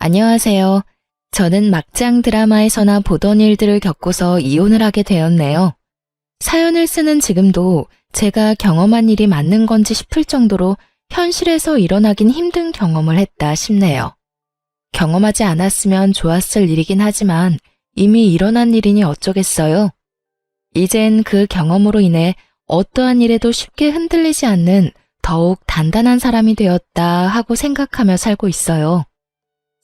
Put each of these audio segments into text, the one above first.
안녕하세요. 저는 막장 드라마에서나 보던 일들을 겪고서 이혼을 하게 되었네요. 사연을 쓰는 지금도 제가 경험한 일이 맞는 건지 싶을 정도로 현실에서 일어나긴 힘든 경험을 했다 싶네요. 경험하지 않았으면 좋았을 일이긴 하지만 이미 일어난 일이니 어쩌겠어요. 이젠 그 경험으로 인해 어떠한 일에도 쉽게 흔들리지 않는 더욱 단단한 사람이 되었다 하고 생각하며 살고 있어요.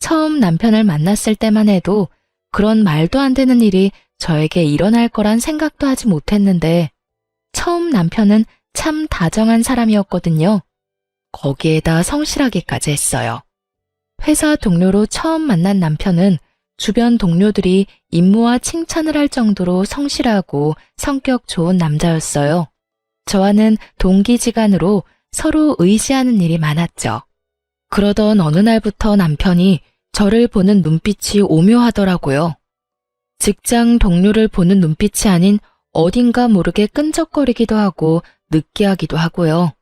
처음 남편을 만났을 때만 해도 그런 말도 안 되는 일이 저에게 일어날 거란 생각도 하지 못했는데 처음 남편은 참 다정한 사람이었거든요. 거기에다 성실하기까지 했어요. 회사 동료로 처음 만난 남편은 주변 동료들이 임무와 칭찬을 할 정도로 성실하고 성격 좋은 남자였어요. 저와는 동기지간으로 서로 의지하는 일이 많았죠. 그러던 어느 날부터 남편이 저를 보는 눈빛이 오묘하더라고요. 직장 동료를 보는 눈빛이 아닌 어딘가 모르게 끈적거리기도 하고 느끼하기도 하고요.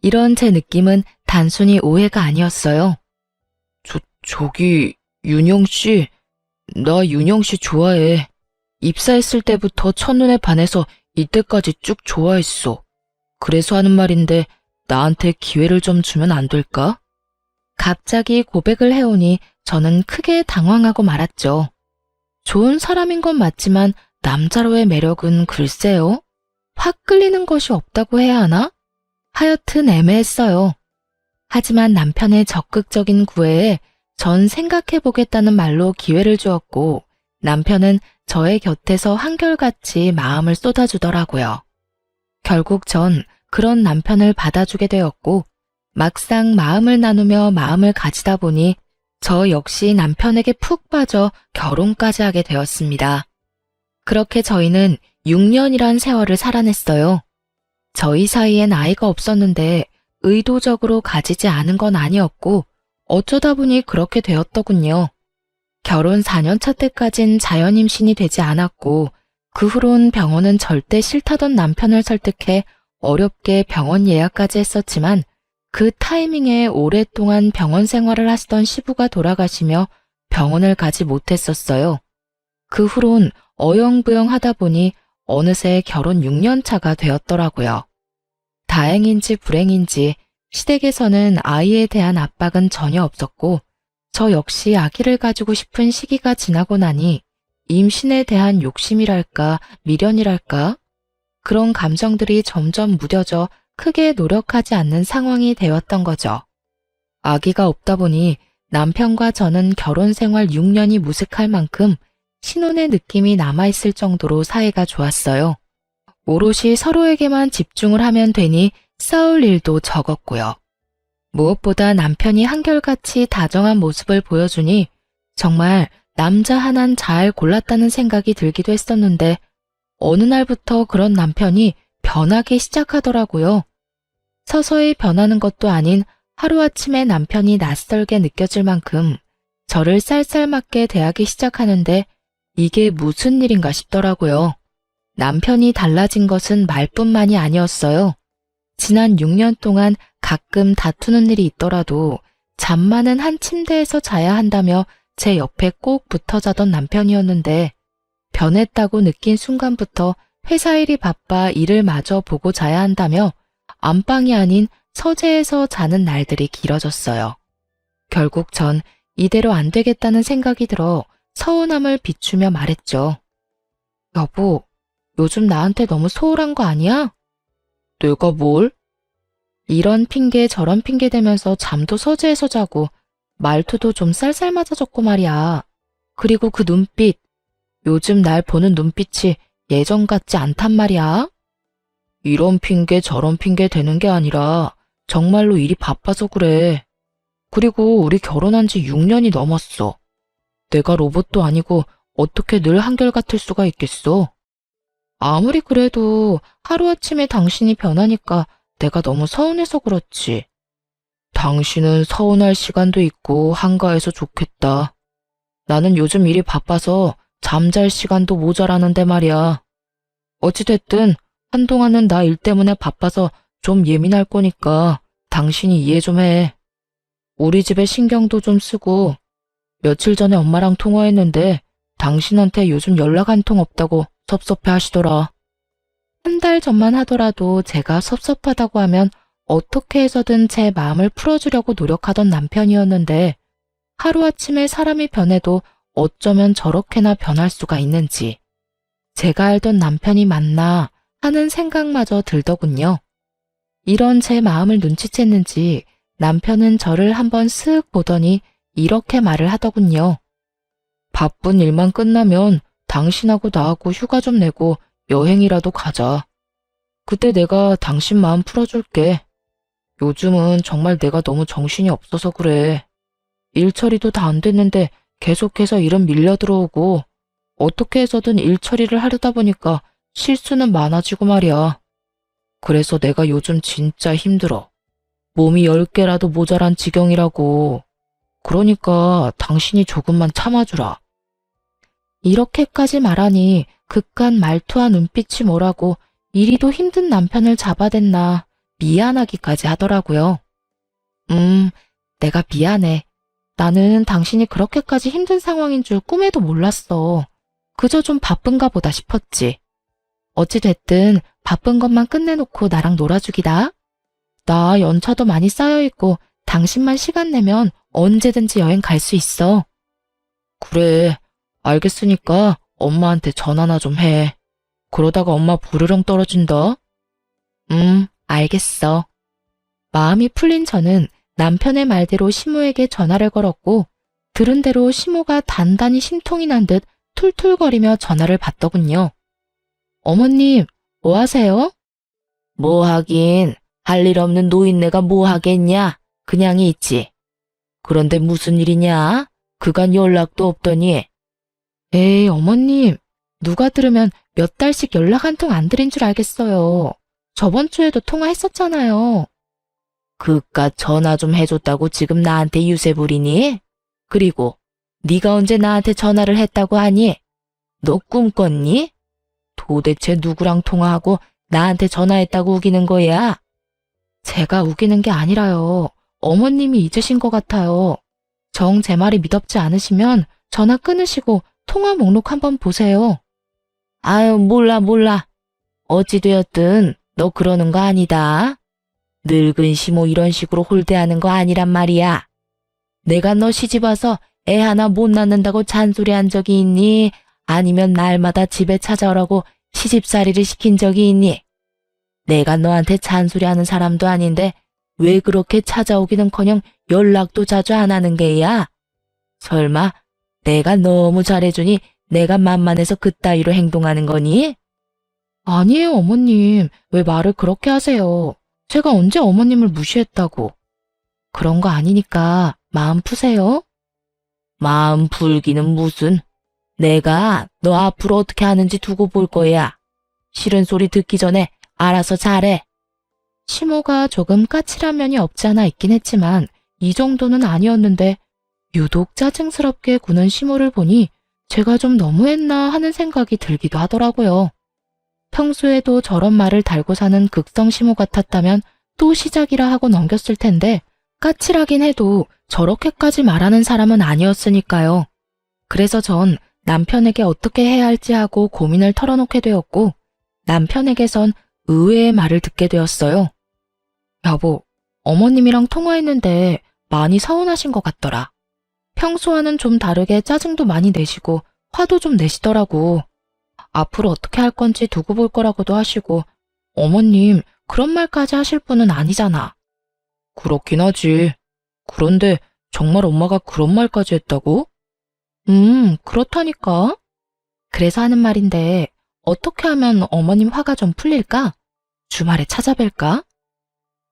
이런 제 느낌은 단순히 오해가 아니었어요. 저기 윤영 씨, 나 윤영 씨 좋아해. 입사했을 때부터 첫눈에 반해서 이때까지 쭉 좋아했어. 그래서 하는 말인데 나한테 기회를 좀 주면 안 될까? 갑자기 고백을 해오니 저는 크게 당황하고 말았죠. 좋은 사람인 건 맞지만 남자로의 매력은 글쎄요. 확 끌리는 것이 없다고 해야 하나? 하여튼 애매했어요. 하지만 남편의 적극적인 구애에 전 생각해보겠다는 말로 기회를 주었고 남편은 저의 곁에서 한결같이 마음을 쏟아주더라고요. 결국 전 그런 남편을 받아주게 되었고 막상 마음을 나누며 마음을 가지다 보니 저 역시 남편에게 푹 빠져 결혼까지 하게 되었습니다. 그렇게 저희는 6년이란 세월을 살아냈어요. 저희 사이엔 아이가 없었는데 의도적으로 가지지 않은 건 아니었고 어쩌다 보니 그렇게 되었더군요. 결혼 4년차 때까진 자연임신이 되지 않았고 그 후론 병원은 절대 싫다던 남편을 설득해 어렵게 병원 예약까지 했었지만 그 타이밍에 오랫동안 병원 생활을 하시던 시부가 돌아가시며 병원을 가지 못했었어요. 그 후론 어영부영 하다 보니 어느새 결혼 6년 차가 되었더라고요. 다행인지 불행인지 시댁에서는 아이에 대한 압박은 전혀 없었고 저 역시 아기를 가지고 싶은 시기가 지나고 나니 임신에 대한 욕심이랄까 미련이랄까 그런 감정들이 점점 무뎌져 크게 노력하지 않는 상황이 되었던 거죠. 아기가 없다 보니 남편과 저는 결혼 생활 6년이 무색할 만큼 신혼의 느낌이 남아있을 정도로 사이가 좋았어요. 오롯이 서로에게만 집중을 하면 되니 싸울 일도 적었고요. 무엇보다 남편이 한결같이 다정한 모습을 보여주니 정말 남자 하나는 잘 골랐다는 생각이 들기도 했었는데 어느 날부터 그런 남편이 변하기 시작하더라고요. 서서히 변하는 것도 아닌 하루아침에 남편이 낯설게 느껴질 만큼 저를 쌀쌀맞게 대하기 시작하는데 이게 무슨 일인가 싶더라고요. 남편이 달라진 것은 말뿐만이 아니었어요. 지난 6년 동안 가끔 다투는 일이 있더라도 잠만은 한 침대에서 자야 한다며 제 옆에 꼭 붙어 자던 남편이었는데 변했다고 느낀 순간부터 회사 일이 바빠 일을 마저 보고 자야 한다며 안방이 아닌 서재에서 자는 날들이 길어졌어요. 결국 전 이대로 안 되겠다는 생각이 들어 서운함을 비추며 말했죠. 여보, 요즘 나한테 너무 소홀한 거 아니야? 내가 뭘? 이런 핑계 저런 핑계 대면서 잠도 서재에서 자고 말투도 좀 쌀쌀맞아졌고 말이야. 그리고 그 눈빛, 요즘 날 보는 눈빛이 예전 같지 않단 말이야. 이런 핑계 저런 핑계 대는 게 아니라 정말로 일이 바빠서 그래. 그리고 우리 결혼한 지 6년이 넘었어. 내가 로봇도 아니고 어떻게 늘 한결같을 수가 있겠어? 아무리 그래도 하루아침에 당신이 변하니까 내가 너무 서운해서 그렇지. 당신은 서운할 시간도 있고 한가해서 좋겠다. 나는 요즘 일이 바빠서 잠잘 시간도 모자라는데 말이야. 어찌됐든 한동안은 나 일 때문에 바빠서 좀 예민할 거니까 당신이 이해 좀 해. 우리 집에 신경도 좀 쓰고 며칠 전에 엄마랑 통화했는데 당신한테 요즘 연락 한 통 없다고 섭섭해 하시더라. 한 달 전만 하더라도 제가 섭섭하다고 하면 어떻게 해서든 제 마음을 풀어주려고 노력하던 남편이었는데 하루아침에 사람이 변해도 어쩌면 저렇게나 변할 수가 있는지 제가 알던 남편이 맞나 하는 생각마저 들더군요. 이런 제 마음을 눈치챘는지 남편은 저를 한번 쓱 보더니 이렇게 말을 하더군요. 바쁜 일만 끝나면 당신하고 나하고 휴가 좀 내고 여행이라도 가자. 그때 내가 당신 마음 풀어줄게. 요즘은 정말 내가 너무 정신이 없어서 그래. 일 처리도 다 안 됐는데 계속해서 일은 밀려 들어오고 어떻게 해서든 일 처리를 하려다 보니까 실수는 많아지고 말이야. 그래서 내가 요즘 진짜 힘들어. 몸이 10개라도 모자란 지경이라고. 그러니까 당신이 조금만 참아주라. 이렇게까지 말하니 극한 말투와 눈빛이 뭐라고 이리도 힘든 남편을 잡아댔나 미안하기까지 하더라고요. 내가 미안해. 나는 당신이 그렇게까지 힘든 상황인 줄 꿈에도 몰랐어. 그저 좀 바쁜가 보다 싶었지. 어찌됐든 바쁜 것만 끝내놓고 나랑 놀아주기다. 나 연차도 많이 쌓여있고 당신만 시간 내면 언제든지 여행 갈 수 있어. 그래, 알겠으니까 엄마한테 전화나 좀 해. 그러다가 엄마 부르릉 떨어진다. 알겠어. 마음이 풀린 저는 남편의 말대로 시모에게 전화를 걸었고 들은 대로 시모가 단단히 심통이 난 듯 툴툴거리며 전화를 받더군요. 어머님, 뭐 하세요? 뭐 하긴, 할 일 없는 노인네가 뭐 하겠냐? 그냥 있지. 그런데 무슨 일이냐? 그간 연락도 없더니. 에이, 어머님, 누가 들으면 몇 달씩 연락 한 통 안 드린 줄 알겠어요. 저번 주에도 통화했었잖아요. 그깟 전화 좀 해줬다고 지금 나한테 유세 부리니? 그리고 네가 언제 나한테 전화를 했다고 하니? 너 꿈꿨니? 도대체 누구랑 통화하고 나한테 전화했다고 우기는 거야? 제가 우기는 게 아니라요. 어머님이 잊으신 것 같아요. 정 제 말이 믿었지 않으시면 전화 끊으시고 통화 목록 한번 보세요. 아유, 몰라. 어찌되었든 너 그러는 거 아니다. 늙은 시모 이런 식으로 홀대하는 거 아니란 말이야. 내가 너 시집와서 애 하나 못 낳는다고 잔소리한 적이 있니? 아니면 날마다 집에 찾아오라고 시집살이를 시킨 적이 있니? 내가 너한테 잔소리하는 사람도 아닌데 왜 그렇게 찾아오기는커녕 연락도 자주 안 하는 게야? 설마 내가 너무 잘해주니 내가 만만해서 그따위로 행동하는 거니? 아니에요, 어머님. 왜 말을 그렇게 하세요? 제가 언제 어머님을 무시했다고. 그런 거 아니니까 마음 푸세요. 마음 풀기는 무슨. 내가 너 앞으로 어떻게 하는지 두고 볼 거야. 싫은 소리 듣기 전에 알아서 잘해. 시모가 조금 까칠한 면이 없지 않아 있긴 했지만 이 정도는 아니었는데 유독 짜증스럽게 구는 시모를 보니 제가 좀 너무했나 하는 생각이 들기도 하더라고요. 평소에도 저런 말을 달고 사는 극성 시모 같았다면 또 시작이라 하고 넘겼을 텐데 까칠하긴 해도 저렇게까지 말하는 사람은 아니었으니까요. 그래서 전 남편에게 어떻게 해야 할지 하고 고민을 털어놓게 되었고 남편에게선 의외의 말을 듣게 되었어요. 여보, 어머님이랑 통화했는데 많이 서운하신 것 같더라. 평소와는 좀 다르게 짜증도 많이 내시고 화도 좀 내시더라고. 앞으로 어떻게 할 건지 두고 볼 거라고도 하시고 어머님 그런 말까지 하실 분은 아니잖아. 그렇긴 하지. 그런데 정말 엄마가 그런 말까지 했다고? 그렇다니까. 그래서 하는 말인데 어떻게 하면 어머님 화가 좀 풀릴까? 주말에 찾아뵐까?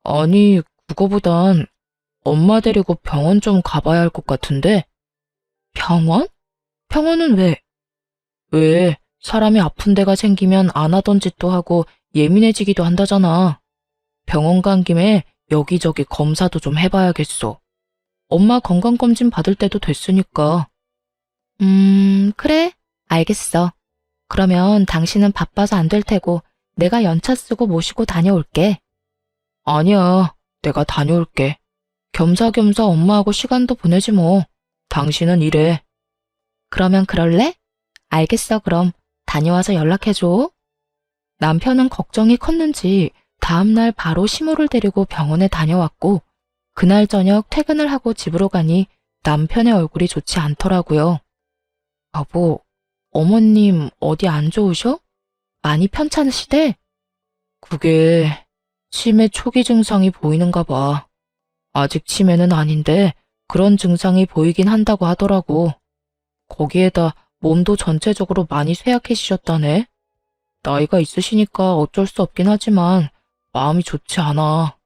아니, 그거보단 엄마 데리고 병원 좀 가봐야 할 것 같은데. 병원? 병원은 왜? 왜? 사람이 아픈 데가 생기면 안 하던 짓도 하고 예민해지기도 한다잖아. 병원 간 김에 여기저기 검사도 좀 해봐야겠어. 엄마 건강검진 받을 때도 됐으니까. 그래? 알겠어. 그러면 당신은 바빠서 안 될 테고 내가 연차 쓰고 모시고 다녀올게. 아니야, 내가 다녀올게. 겸사겸사 엄마하고 시간도 보내지 뭐. 당신은 이래. 그러면 그럴래? 알겠어, 그럼. 다녀와서 연락해줘. 남편은 걱정이 컸는지 다음날 바로 시모를 데리고 병원에 다녀왔고, 그날 저녁 퇴근을 하고 집으로 가니 남편의 얼굴이 좋지 않더라고요. 여보, 어머님 어디 안 좋으셔? 많이 편찮으시대? 그게 치매 초기 증상이 보이는가 봐. 아직 치매는 아닌데 그런 증상이 보이긴 한다고 하더라고. 거기에다 몸도 전체적으로 많이 쇠약해지셨다네. 나이가 있으시니까 어쩔 수 없긴 하지만 마음이 좋지 않아.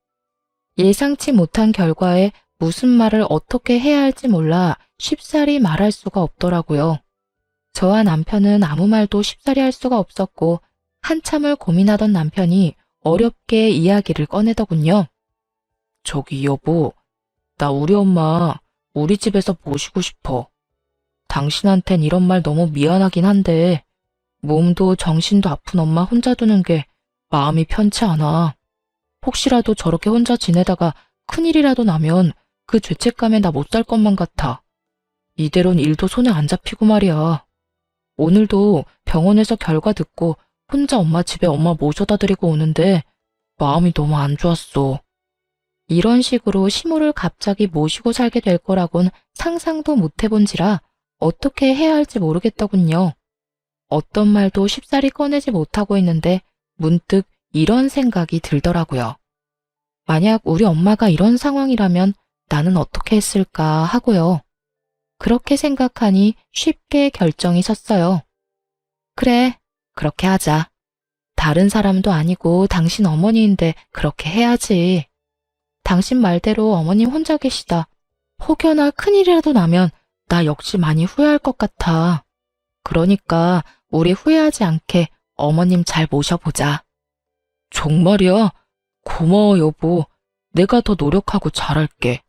예상치 못한 결과에 무슨 말을 어떻게 해야 할지 몰라 쉽사리 말할 수가 없더라고요. 저와 남편은 아무 말도 쉽사리 할 수가 없었고 한참을 고민하던 남편이 어렵게 이야기를 꺼내더군요. 저기 여보, 나 우리 엄마 우리 집에서 모시고 싶어. 당신한텐 이런 말 너무 미안하긴 한데 몸도 정신도 아픈 엄마 혼자 두는 게 마음이 편치 않아. 혹시라도 저렇게 혼자 지내다가 큰일이라도 나면 그 죄책감에 나 못 살 것만 같아. 이대로는 일도 손에 안 잡히고 말이야. 오늘도 병원에서 결과 듣고 혼자 엄마 집에 엄마 모셔다 드리고 오는데 마음이 너무 안 좋았어. 이런 식으로 시모를 갑자기 모시고 살게 될 거라곤 상상도 못 해본지라 어떻게 해야 할지 모르겠더군요. 어떤 말도 쉽사리 꺼내지 못하고 있는데 문득 이런 생각이 들더라고요. 만약 우리 엄마가 이런 상황이라면 나는 어떻게 했을까 하고요. 그렇게 생각하니 쉽게 결정이 섰어요. 그래, 그렇게 하자. 다른 사람도 아니고 당신 어머니인데 그렇게 해야지. 당신 말대로 어머님 혼자 계시다 혹여나 큰일이라도 나면 나 역시 많이 후회할 것 같아. 그러니까 우리 후회하지 않게 어머님 잘 모셔보자. 정말이야? 고마워 여보. 내가 더 노력하고 잘할게.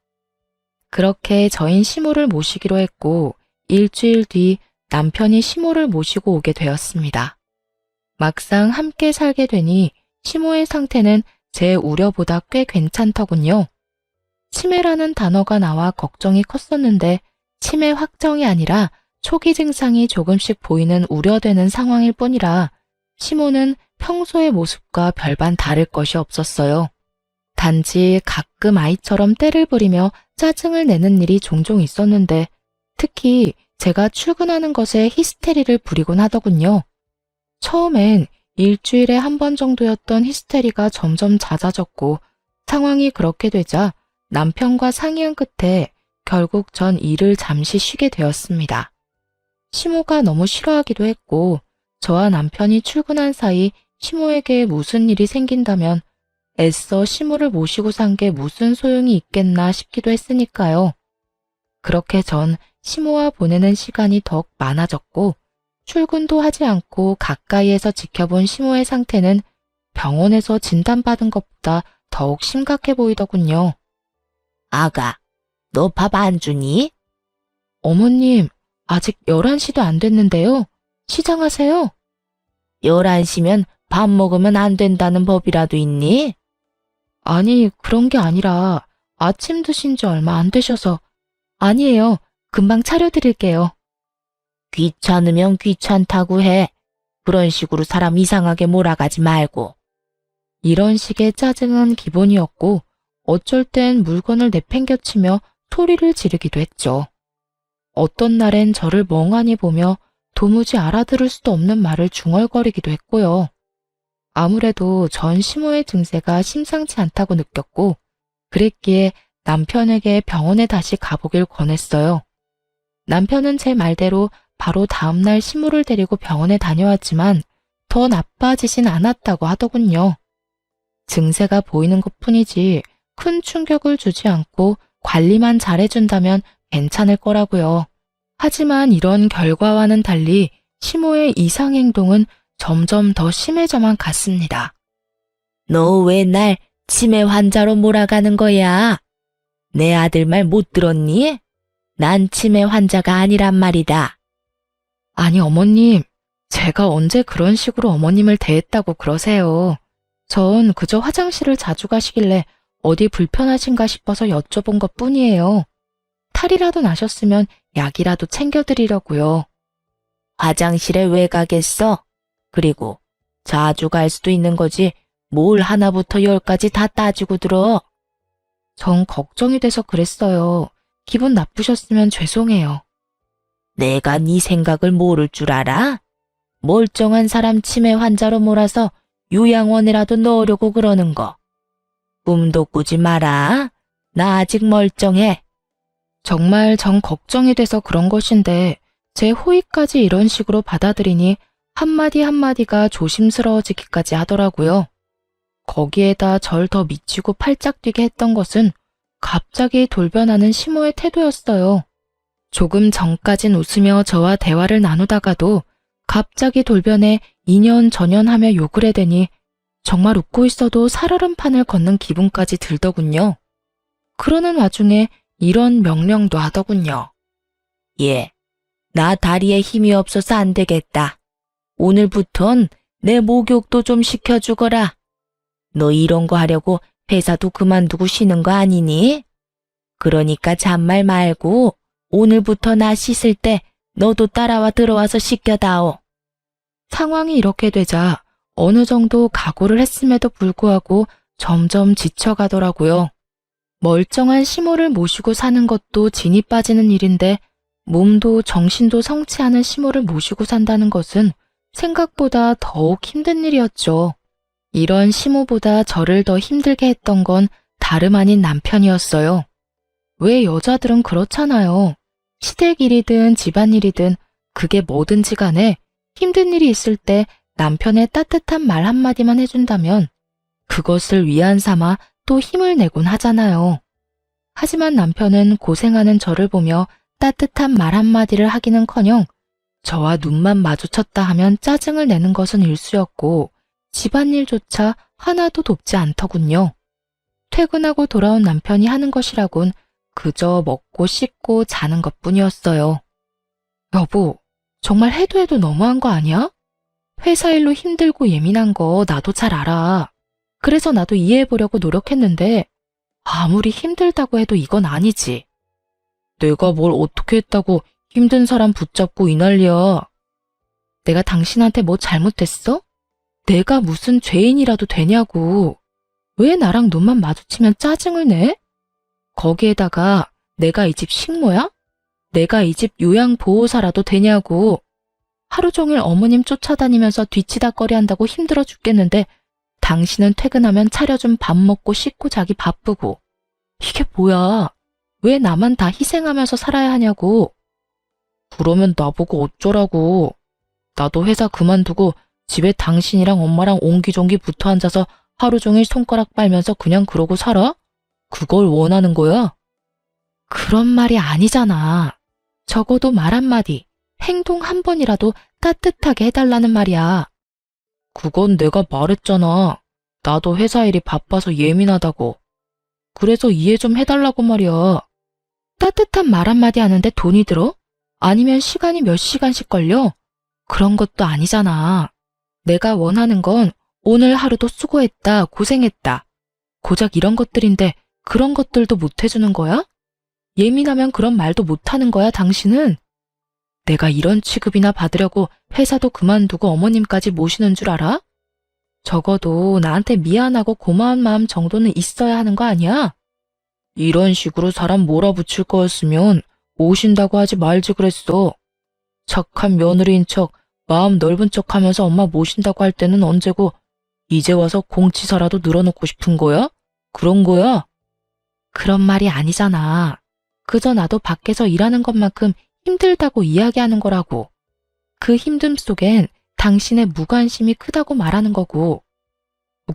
그렇게 저흰 시모를 모시기로 했고 일주일 뒤 남편이 시모를 모시고 오게 되었습니다. 막상 함께 살게 되니 시모의 상태는 제 우려보다 꽤 괜찮더군요. 치매라는 단어가 나와 걱정이 컸었는데 치매 확정이 아니라 초기 증상이 조금씩 보이는 우려되는 상황일 뿐이라 시모는 평소의 모습과 별반 다를 것이 없었어요. 단지 가끔 아이처럼 떼를 부리며 짜증을 내는 일이 종종 있었는데 특히 제가 출근하는 것에 히스테리를 부리곤 하더군요. 처음엔 일주일에 한 번 정도였던 히스테리가 점점 잦아졌고 상황이 그렇게 되자 남편과 상의한 끝에 결국 전 일을 잠시 쉬게 되었습니다. 시모가 너무 싫어하기도 했고 저와 남편이 출근한 사이 시모에게 무슨 일이 생긴다면 애써 시모를 모시고 산 게 무슨 소용이 있겠나 싶기도 했으니까요. 그렇게 전 시모와 보내는 시간이 더욱 많아졌고 출근도 하지 않고 가까이에서 지켜본 시모의 상태는 병원에서 진단받은 것보다 더욱 심각해 보이더군요. 아가, 너 밥 안 주니? 어머님, 아직 11시도 안 됐는데요. 시장하세요. 11시면 밥 먹으면 안 된다는 법이라도 있니? 아니, 그런 게 아니라 아침 드신 지 얼마 안 되셔서. 아니에요. 금방 차려드릴게요. 귀찮으면 귀찮다고 해. 그런 식으로 사람 이상하게 몰아가지 말고. 이런 식의 짜증은 기본이었고 어쩔 땐 물건을 내팽겨치며 소리를 지르기도 했죠. 어떤 날엔 저를 멍하니 보며 도무지 알아들을 수도 없는 말을 중얼거리기도 했고요. 아무래도 전 시모의 증세가 심상치 않다고 느꼈고 그랬기에 남편에게 병원에 다시 가보길 권했어요. 남편은 제 말대로 바로 다음날 시모를 데리고 병원에 다녀왔지만 더 나빠지진 않았다고 하더군요. 증세가 보이는 것뿐이지 큰 충격을 주지 않고 관리만 잘해준다면 괜찮을 거라고요. 하지만 이런 결과와는 달리 시모의 이상 행동은 점점 더 심해져만 갔습니다. 너 왜 날 치매 환자로 몰아가는 거야? 내 아들 말 못 들었니? 난 치매 환자가 아니란 말이다. 아니 어머님, 제가 언제 그런 식으로 어머님을 대했다고 그러세요. 전 그저 화장실을 자주 가시길래 어디 불편하신가 싶어서 여쭤본 것뿐이에요. 탈이라도 나셨으면 약이라도 챙겨드리려고요. 화장실에 왜 가겠어? 그리고 자주 갈 수도 있는 거지. 뭘 하나부터 열까지 다 따지고 들어. 전 걱정이 돼서 그랬어요. 기분 나쁘셨으면 죄송해요. 내가 네 생각을 모를 줄 알아? 멀쩡한 사람 치매 환자로 몰아서 요양원이라도 넣으려고 그러는 거. 꿈도 꾸지 마라. 나 아직 멀쩡해. 정말 전 걱정이 돼서 그런 것인데 제 호의까지 이런 식으로 받아들이니 한마디 한마디가 조심스러워지기까지 하더라고요. 거기에다 절 더 미치고 팔짝 뛰게 했던 것은 갑자기 돌변하는 시모의 태도였어요. 조금 전까진 웃으며 저와 대화를 나누다가도 갑자기 돌변해 이년저년하며 욕을 해대니 정말 웃고 있어도 살얼음판을 걷는 기분까지 들더군요. 그러는 와중에 이런 명령도 하더군요. 예, 나 다리에 힘이 없어서 안 되겠다. 오늘부턴 내 목욕도 좀 시켜주거라. 너 이런 거 하려고 회사도 그만두고 쉬는 거 아니니? 그러니까 잔말 말고 오늘부터 나 씻을 때 너도 따라와 들어와서 씻겨다오. 상황이 이렇게 되자 어느 정도 각오를 했음에도 불구하고 점점 지쳐가더라고요. 멀쩡한 시모를 모시고 사는 것도 진이 빠지는 일인데 몸도 정신도 성취하는 시모를 모시고 산다는 것은 생각보다 더욱 힘든 일이었죠. 이런 시모보다 저를 더 힘들게 했던 건 다름 아닌 남편이었어요. 왜 여자들은 그렇잖아요. 시댁 일이든 집안일이든 그게 뭐든지 간에 힘든 일이 있을 때 남편의 따뜻한 말 한마디만 해준다면 그것을 위안 삼아 또 힘을 내곤 하잖아요. 하지만 남편은 고생하는 저를 보며 따뜻한 말 한마디를 하기는커녕 저와 눈만 마주쳤다 하면 짜증을 내는 것은 일쑤였고 집안일조차 하나도 돕지 않더군요. 퇴근하고 돌아온 남편이 하는 것이라곤 그저 먹고 씻고 자는 것뿐이었어요. 여보, 정말 해도 해도 너무한 거 아니야? 회사 일로 힘들고 예민한 거 나도 잘 알아. 그래서 나도 이해해보려고 노력했는데 아무리 힘들다고 해도 이건 아니지. 내가 뭘 어떻게 했다고 힘든 사람 붙잡고 이 난리야. 내가 당신한테 뭐 잘못했어? 내가 무슨 죄인이라도 되냐고. 왜 나랑 눈만 마주치면 짜증을 내? 거기에다가 내가 이 집 식모야? 내가 이 집 요양보호사라도 되냐고. 하루 종일 어머님 쫓아다니면서 뒤치다꺼리 한다고 힘들어 죽겠는데 당신은 퇴근하면 차려준 밥 먹고 씻고 자기 바쁘고. 이게 뭐야? 왜 나만 다 희생하면서 살아야 하냐고. 그러면 나보고 어쩌라고. 나도 회사 그만두고 집에 당신이랑 엄마랑 옹기종기 붙어 앉아서 하루 종일 손가락 빨면서 그냥 그러고 살아? 그걸 원하는 거야? 그런 말이 아니잖아. 적어도 말 한마디, 행동 한 번이라도 따뜻하게 해달라는 말이야. 그건 내가 말했잖아. 나도 회사 일이 바빠서 예민하다고. 그래서 이해 좀 해달라고 말이야. 따뜻한 말 한마디 하는데 돈이 들어? 아니면 시간이 몇 시간씩 걸려? 그런 것도 아니잖아. 내가 원하는 건 오늘 하루도 수고했다, 고생했다. 고작 이런 것들인데 그런 것들도 못 해주는 거야? 예민하면 그런 말도 못 하는 거야, 당신은? 내가 이런 취급이나 받으려고 회사도 그만두고 어머님까지 모시는 줄 알아? 적어도 나한테 미안하고 고마운 마음 정도는 있어야 하는 거 아니야? 이런 식으로 사람 몰아붙일 거였으면 오신다고 하지 말지 그랬어. 착한 며느리인 척, 마음 넓은 척 하면서 엄마 모신다고 할 때는 언제고 이제 와서 공치사라도 늘어놓고 싶은 거야? 그런 거야? 그런 말이 아니잖아. 그저 나도 밖에서 일하는 것만큼 힘들다고 이야기하는 거라고. 그 힘듦 속엔 당신의 무관심이 크다고 말하는 거고.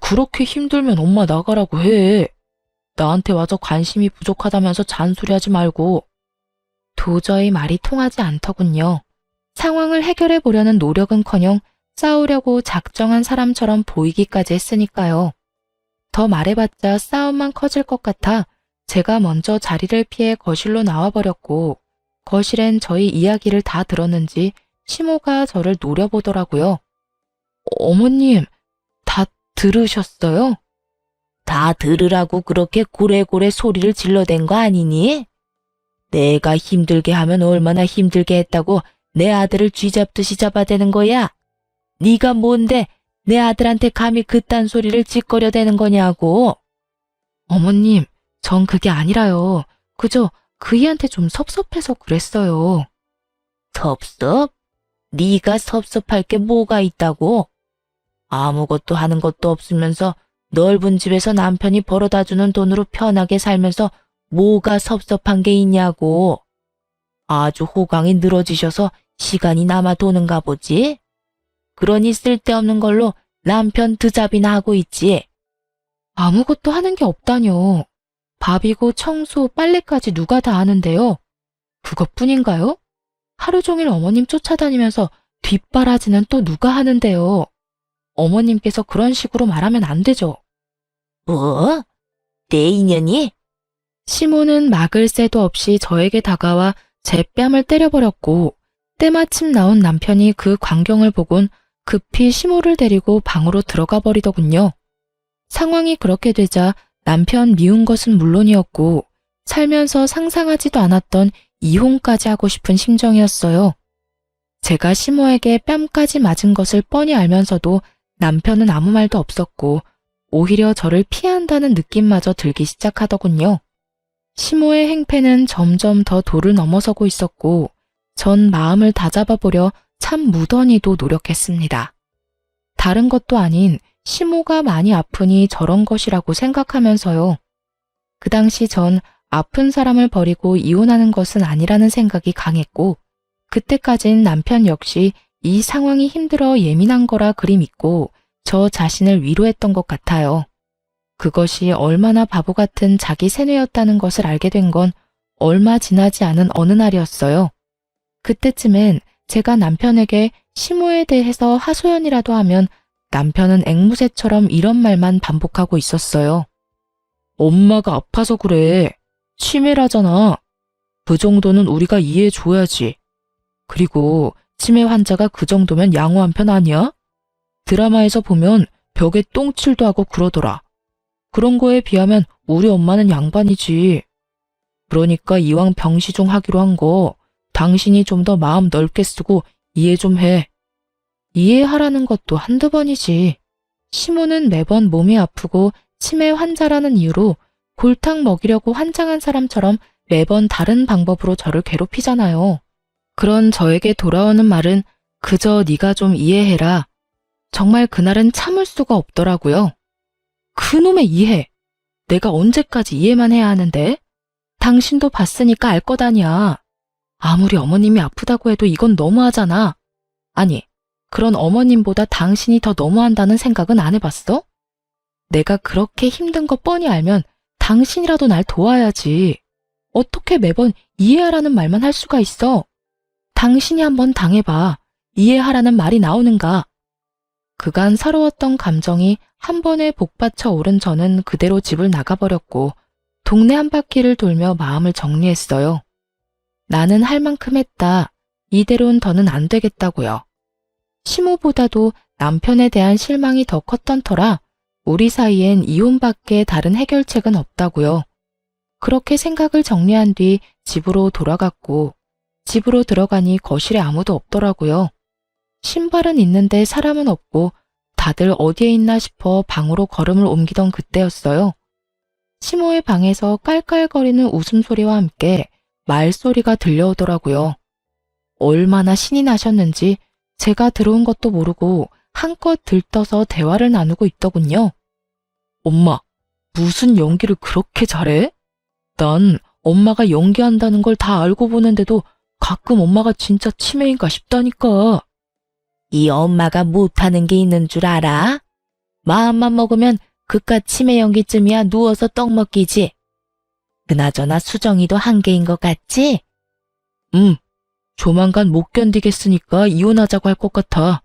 그렇게 힘들면 엄마 나가라고 해. 나한테 와서 관심이 부족하다면서 잔소리하지 말고. 도저히 말이 통하지 않더군요. 상황을 해결해 보려는 노력은커녕 싸우려고 작정한 사람처럼 보이기까지 했으니까요. 더 말해봤자 싸움만 커질 것 같아 제가 먼저 자리를 피해 거실로 나와버렸고 거실엔 저희 이야기를 다 들었는지 시모가 저를 노려보더라고요. 어머님, 다 들으셨어요? 다 들으라고 그렇게 고래고래 소리를 질러댄 거 아니니? 내가 힘들게 하면 얼마나 힘들게 했다고 내 아들을 쥐잡듯이 잡아대는 거야? 네가 뭔데 내 아들한테 감히 그딴 소리를 짓거려대는 거냐고. 어머님, 전 그게 아니라요. 그저 그이한테 좀 섭섭해서 그랬어요. 섭섭? 네가 섭섭할 게 뭐가 있다고? 아무것도 하는 것도 없으면서 넓은 집에서 남편이 벌어다 주는 돈으로 편하게 살면서 뭐가 섭섭한 게 있냐고. 아주 호강이 늘어지셔서 시간이 남아 도는가 보지? 그러니 쓸데없는 걸로 남편 드잡이나 하고 있지. 아무것도 하는 게 없다뇨. 밥이고 청소, 빨래까지 누가 다 하는데요. 그것뿐인가요? 하루 종일 어머님 쫓아다니면서 뒷바라지는 또 누가 하는데요. 어머님께서 그런 식으로 말하면 안 되죠. 뭐? 내 인연이? 시모는 막을 새도 없이 저에게 다가와 제 뺨을 때려버렸고 때마침 나온 남편이 그 광경을 보곤 급히 시모를 데리고 방으로 들어가 버리더군요. 상황이 그렇게 되자 남편 미운 것은 물론이었고 살면서 상상하지도 않았던 이혼까지 하고 싶은 심정이었어요. 제가 시모에게 뺨까지 맞은 것을 뻔히 알면서도 남편은 아무 말도 없었고 오히려 저를 피한다는 느낌마저 들기 시작하더군요. 시모의 행패는 점점 더 도를 넘어서고 있었고 전 마음을 다잡아보려 참 무던히도 노력했습니다. 다른 것도 아닌 시모가 많이 아프니 저런 것이라고 생각하면서요. 그 당시 전 아픈 사람을 버리고 이혼하는 것은 아니라는 생각이 강했고 그때까진 남편 역시 이 상황이 힘들어 예민한 거라 그리 믿고 저 자신을 위로했던 것 같아요. 그것이 얼마나 바보 같은 자기 세뇌였다는 것을 알게 된 건 얼마 지나지 않은 어느 날이었어요. 그때쯤엔 제가 남편에게 시모에 대해서 하소연이라도 하면 남편은 앵무새처럼 이런 말만 반복하고 있었어요. 엄마가 아파서 그래. 치매라잖아. 그 정도는 우리가 이해해줘야지. 그리고 치매 환자가 그 정도면 양호한 편 아니야? 드라마에서 보면 벽에 똥칠도 하고 그러더라. 그런 거에 비하면 우리 엄마는 양반이지. 그러니까 이왕 병시중 하기로 한 거 당신이 좀 더 마음 넓게 쓰고 이해 좀 해. 이해하라는 것도 한두 번이지. 시모는 매번 몸이 아프고 치매 환자라는 이유로 골탕 먹이려고 환장한 사람처럼 매번 다른 방법으로 저를 괴롭히잖아요. 그런 저에게 돌아오는 말은 그저 네가 좀 이해해라. 정말 그날은 참을 수가 없더라고요. 그놈의 이해! 내가 언제까지 이해만 해야 하는데? 당신도 봤으니까 알 것 아니야. 아무리 어머님이 아프다고 해도 이건 너무하잖아. 아니, 그런 어머님보다 당신이 더 너무한다는 생각은 안 해봤어? 내가 그렇게 힘든 거 뻔히 알면 당신이라도 날 도와야지. 어떻게 매번 이해하라는 말만 할 수가 있어? 당신이 한번 당해봐. 이해하라는 말이 나오는가? 그간 서러웠던 감정이 한 번에 복받쳐 오른 저는 그대로 집을 나가버렸고 동네 한 바퀴를 돌며 마음을 정리했어요. 나는 할 만큼 했다. 이대로는 더는 안 되겠다고요. 시모보다도 남편에 대한 실망이 더 컸던 터라 우리 사이엔 이혼밖에 다른 해결책은 없다고요. 그렇게 생각을 정리한 뒤 집으로 돌아갔고 집으로 들어가니 거실에 아무도 없더라고요. 신발은 있는데 사람은 없고 다들 어디에 있나 싶어 방으로 걸음을 옮기던 그때였어요. 시모의 방에서 깔깔거리는 웃음소리와 함께 말소리가 들려오더라고요. 얼마나 신이 나셨는지 제가 들어온 것도 모르고 한껏 들떠서 대화를 나누고 있더군요. 엄마, 무슨 연기를 그렇게 잘해? 난 엄마가 연기한다는 걸 다 알고 보는데도 가끔 엄마가 진짜 치매인가 싶다니까. 이 엄마가 못하는 게 있는 줄 알아? 마음만 먹으면 그깟 치매 연기쯤이야 누워서 떡 먹기지. 그나저나 수정이도 한계인 것 같지? 조만간 못 견디겠으니까 이혼하자고 할 것 같아.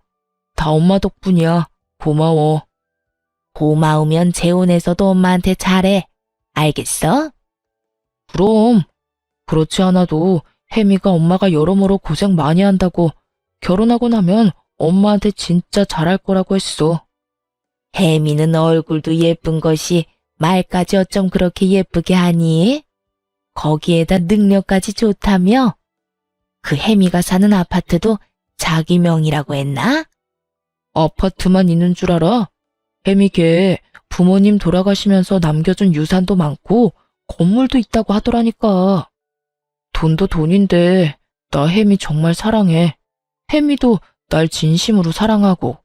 다 엄마 덕분이야. 고마워. 고마우면 재혼해서도 엄마한테 잘해. 알겠어? 그럼. 그렇지 않아도 혜미가 엄마가 여러모로 고생 많이 한다고 결혼하고 나면 엄마한테 진짜 잘할 거라고 했어. 혜미는 얼굴도 예쁜 것이 말까지 어쩜 그렇게 예쁘게 하니? 거기에다 능력까지 좋다며? 그 혜미가 사는 아파트도 자기 명이라고 했나? 아파트만 있는 줄 알아? 혜미 걔 부모님 돌아가시면서 남겨준 유산도 많고 건물도 있다고 하더라니까. 돈도 돈인데 나 혜미 정말 사랑해. 혜미도 날 진심으로 사랑하고.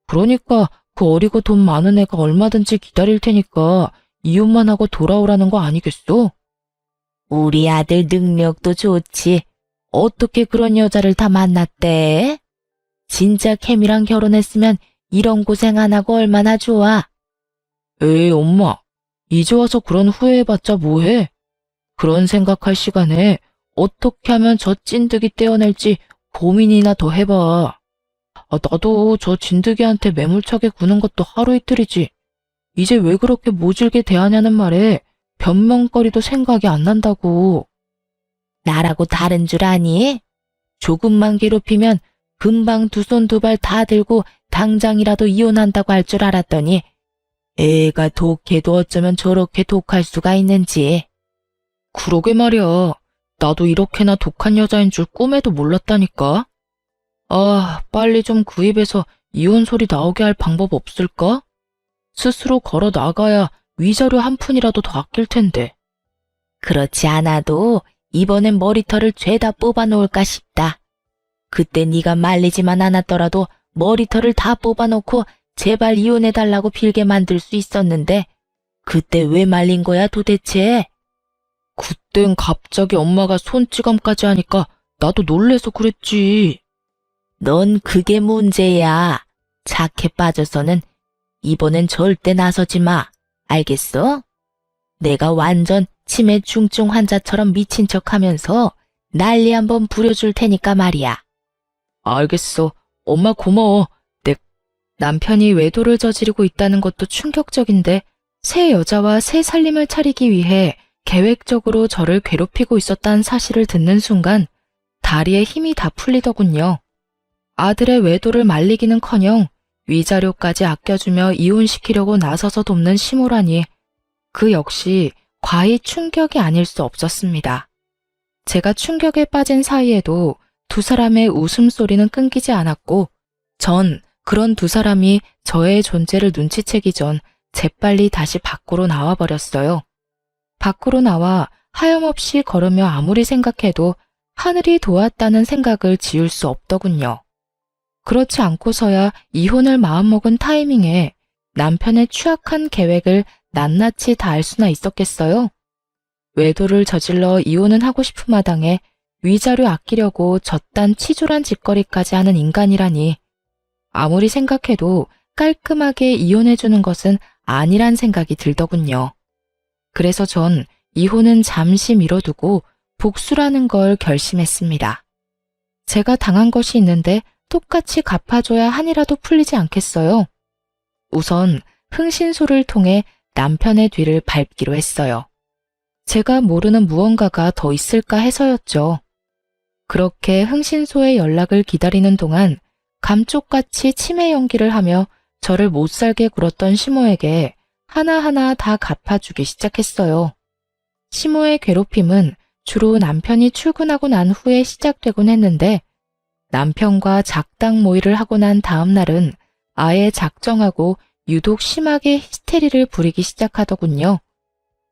그러니까 그 어리고 돈 많은 애가 얼마든지 기다릴 테니까 이혼만 하고 돌아오라는 거 아니겠어? 우리 아들 능력도 좋지. 어떻게 그런 여자를 다 만났대? 진짜 캠이랑 결혼했으면 이런 고생 안 하고 얼마나 좋아. 에이 엄마, 이제 와서 그런 후회해봤자 뭐해? 그런 생각할 시간에 어떻게 하면 저 찐득이 떼어낼지 고민이나 더 해봐. 나도 저 진드기한테 매몰차게 구는 것도 하루 이틀이지. 이제 왜 그렇게 모질게 대하냐는 말에 변명거리도 생각이 안 난다고. 나라고 다른 줄 아니? 조금만 괴롭히면 금방 두 손 두 발 다 들고 당장이라도 이혼한다고 할 줄 알았더니 애가 독해도 어쩌면 저렇게 독할 수가 있는지. 그러게 말이야. 나도 이렇게나 독한 여자인 줄 꿈에도 몰랐다니까. 빨리 좀 그 입에서 이혼 소리 나오게 할 방법 없을까? 스스로 걸어 나가야 위자료 한 푼이라도 더 아낄 텐데. 그렇지 않아도 이번엔 머리털을 죄다 뽑아놓을까 싶다. 그때 네가 말리지만 않았더라도 머리털을 다 뽑아놓고 제발 이혼해달라고 빌게 만들 수 있었는데 그때 왜 말린 거야 도대체? 그땐 갑자기 엄마가 손찌검까지 하니까 나도 놀래서 그랬지. 넌 그게 문제야. 착해 빠져서는 이번엔 절대 나서지 마. 알겠어? 내가 완전 치매 중증 환자처럼 미친 척하면서 난리 한번 부려줄 테니까 말이야. 알겠어. 엄마 고마워. 남편이 외도를 저지르고 있다는 것도 충격적인데 새 여자와 새 살림을 차리기 위해 계획적으로 저를 괴롭히고 있었다는 사실을 듣는 순간 다리에 힘이 다 풀리더군요. 아들의 외도를 말리기는커녕 위자료까지 아껴주며 이혼시키려고 나서서 돕는 시모라니 그 역시 과히 충격이 아닐 수 없었습니다. 제가 충격에 빠진 사이에도 두 사람의 웃음소리는 끊기지 않았고 전 그런 두 사람이 저의 존재를 눈치채기 전 재빨리 다시 밖으로 나와버렸어요. 밖으로 나와 하염없이 걸으며 아무리 생각해도 하늘이 도왔다는 생각을 지울 수 없더군요. 그렇지 않고서야 이혼을 마음먹은 타이밍에 남편의 추악한 계획을 낱낱이 다 알 수나 있었겠어요? 외도를 저질러 이혼은 하고 싶은 마당에 위자료 아끼려고 저딴 치졸한 짓거리까지 하는 인간이라니 아무리 생각해도 깔끔하게 이혼해주는 것은 아니란 생각이 들더군요. 그래서 전 이혼은 잠시 미뤄두고 복수라는 걸 결심했습니다. 제가 당한 것이 있는데 똑같이 갚아줘야 한이라도 풀리지 않겠어요? 우선 흥신소를 통해 남편의 뒤를 밟기로 했어요. 제가 모르는 무언가가 더 있을까 해서였죠. 그렇게 흥신소의 연락을 기다리는 동안 감쪽같이 치매 연기를 하며 저를 못살게 굴었던 시모에게 하나하나 다 갚아주기 시작했어요. 시모의 괴롭힘은 주로 남편이 출근하고 난 후에 시작되곤 했는데 남편과 작당 모의를 하고 난 다음 날은 아예 작정하고 유독 심하게 히스테리를 부리기 시작하더군요.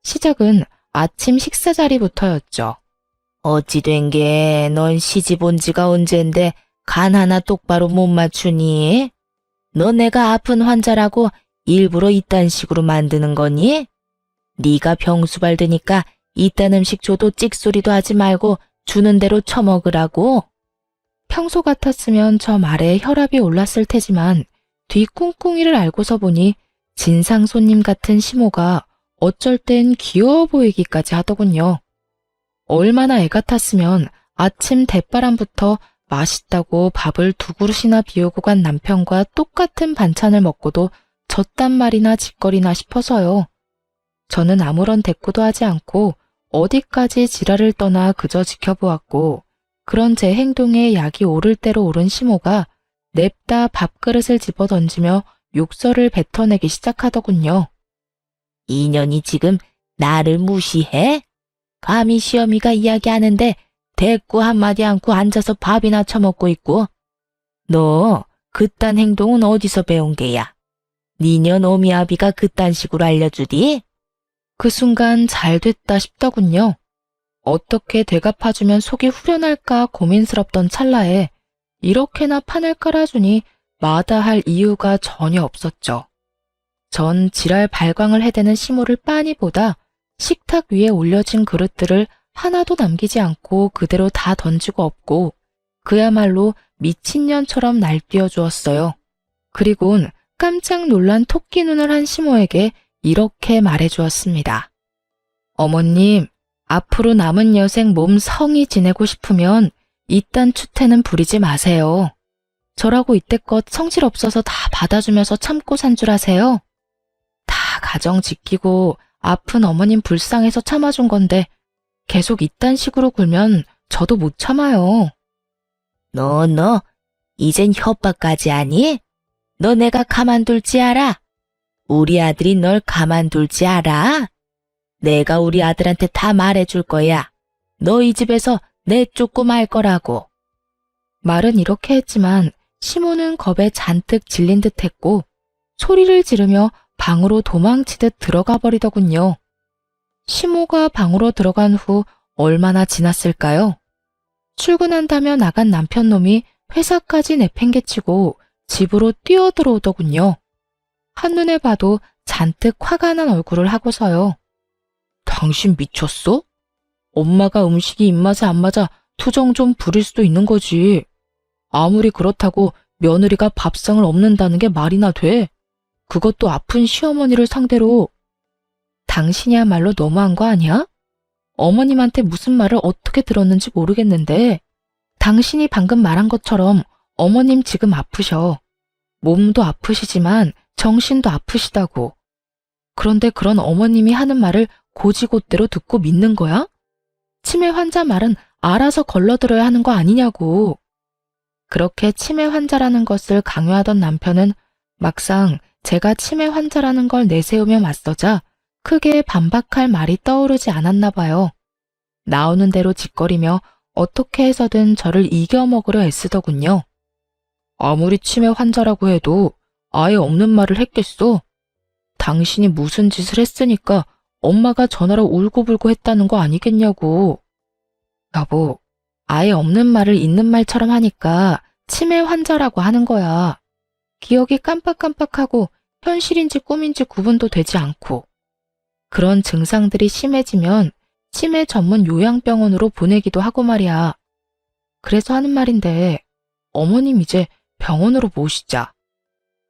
시작은 아침 식사 자리부터였죠. 어찌 된 게 넌 시집 온 지가 언젠데 간 하나 똑바로 못 맞추니? 너 내가 아픈 환자라고 일부러 이딴 식으로 만드는 거니? 네가 병수 발드니까 이딴 음식 줘도 찍소리도 하지 말고 주는 대로 처먹으라고? 평소 같았으면 저 말에 혈압이 올랐을 테지만 뒤 꿍꿍이를 알고서 보니 진상 손님 같은 시모가 어쩔 땐 귀여워 보이기까지 하더군요. 얼마나 애 같았으면 아침 대바람부터 맛있다고 밥을 2그릇이나 비우고 간 남편과 똑같은 반찬을 먹고도 졌단 말이나 짓거리나 싶어서요. 저는 아무런 대꾸도 하지 않고 어디까지 지랄을 떠나 그저 지켜보았고 그런 제 행동에 약이 오를 대로 오른 시모가 냅다 밥그릇을 집어던지며 욕설을 뱉어내기 시작하더군요. 이 년이 지금 나를 무시해? 감히 시어미가 이야기하는데 대꾸 한마디 않고 앉아서 밥이나 처먹고 있고. 너 그딴 행동은 어디서 배운 게야? 니녀 놈이 아비가 그딴 식으로 알려주디? 그 순간 잘 됐다 싶더군요. 어떻게 대갚아주면 속이 후련할까 고민스럽던 찰나에 이렇게나 판을 깔아주니 마다할 이유가 전혀 없었죠. 전 지랄 발광을 해대는 시모를 빤히 보다 식탁 위에 올려진 그릇들을 하나도 남기지 않고 그대로 다 던지고 없고 그야말로 미친년처럼 날뛰어 주었어요. 그리곤 깜짝 놀란 토끼 눈을 한 시모에게 이렇게 말해주었습니다. 어머님, 앞으로 남은 여생 몸 성이 지내고 싶으면 이딴 추태는 부리지 마세요. 저라고 이때껏 성질 없어서 다 받아주면서 참고 산 줄 아세요? 다 가정 지키고 아픈 어머님 불쌍해서 참아준 건데 계속 이딴 식으로 굴면 저도 못 참아요. 너, 이젠 협박까지 하니? 너 내가 가만둘지 알아? 우리 아들이 널 가만둘지 알아? 내가 우리 아들한테 다 말해줄 거야. 너 이 집에서 내쫓고 말 거라고. 말은 이렇게 했지만 시모는 겁에 잔뜩 질린 듯 했고 소리를 지르며 방으로 도망치듯 들어가 버리더군요. 시모가 방으로 들어간 후 얼마나 지났을까요? 출근한다며 나간 남편놈이 회사까지 내팽개치고 집으로 뛰어들어오더군요. 한눈에 봐도 잔뜩 화가 난 얼굴을 하고서요. 당신 미쳤어? 엄마가 음식이 입맛에 안 맞아 투정 좀 부릴 수도 있는 거지. 아무리 그렇다고 며느리가 밥상을 엎는다는 게 말이나 돼? 그것도 아픈 시어머니를 상대로. 당신이야말로 너무한 거 아니야? 어머님한테 무슨 말을 어떻게 들었는지 모르겠는데 당신이 방금 말한 것처럼 어머님 지금 아프셔. 몸도 아프시지만 정신도 아프시다고. 그런데 그런 어머님이 하는 말을 고지곳대로 듣고 믿는 거야? 치매 환자 말은 알아서 걸러들어야 하는 거 아니냐고. 그렇게 치매 환자라는 것을 강요하던 남편은 막상 제가 치매 환자라는 걸 내세우며 맞서자 크게 반박할 말이 떠오르지 않았나 봐요. 나오는 대로 짓거리며 어떻게 해서든 저를 이겨먹으려 애쓰더군요. 아무리 치매 환자라고 해도 아예 없는 말을 했겠어. 당신이 무슨 짓을 했으니까 엄마가 전화로 울고불고 했다는 거 아니겠냐고. 여보, 아예 없는 말을 있는 말처럼 하니까 치매 환자라고 하는 거야. 기억이 깜빡깜빡하고 현실인지 꿈인지 구분도 되지 않고. 그런 증상들이 심해지면 치매 전문 요양병원으로 보내기도 하고 말이야. 그래서 하는 말인데 어머님 이제 병원으로 모시자.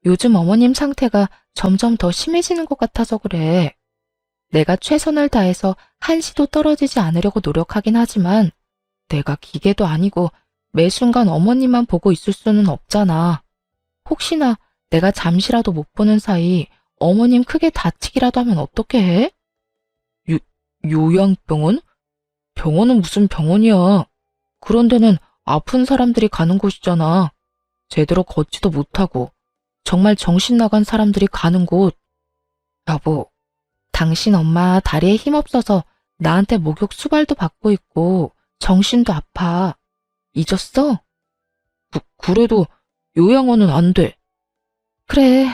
요즘 어머님 상태가 점점 더 심해지는 것 같아서 그래. 내가 최선을 다해서 한시도 떨어지지 않으려고 노력하긴 하지만 내가 기계도 아니고 매 순간 어머님만 보고 있을 수는 없잖아. 혹시나 내가 잠시라도 못 보는 사이 어머님 크게 다치기라도 하면 어떻게 해? 요양병원? 병원은 무슨 병원이야. 그런 데는 아픈 사람들이 가는 곳이잖아. 제대로 걷지도 못하고 정말 정신 나간 사람들이 가는 곳. 여보, 당신 엄마 다리에 힘없어서 나한테 목욕 수발도 받고 있고 정신도 아파. 잊었어? 그래도 요양원은 안 돼. 그래,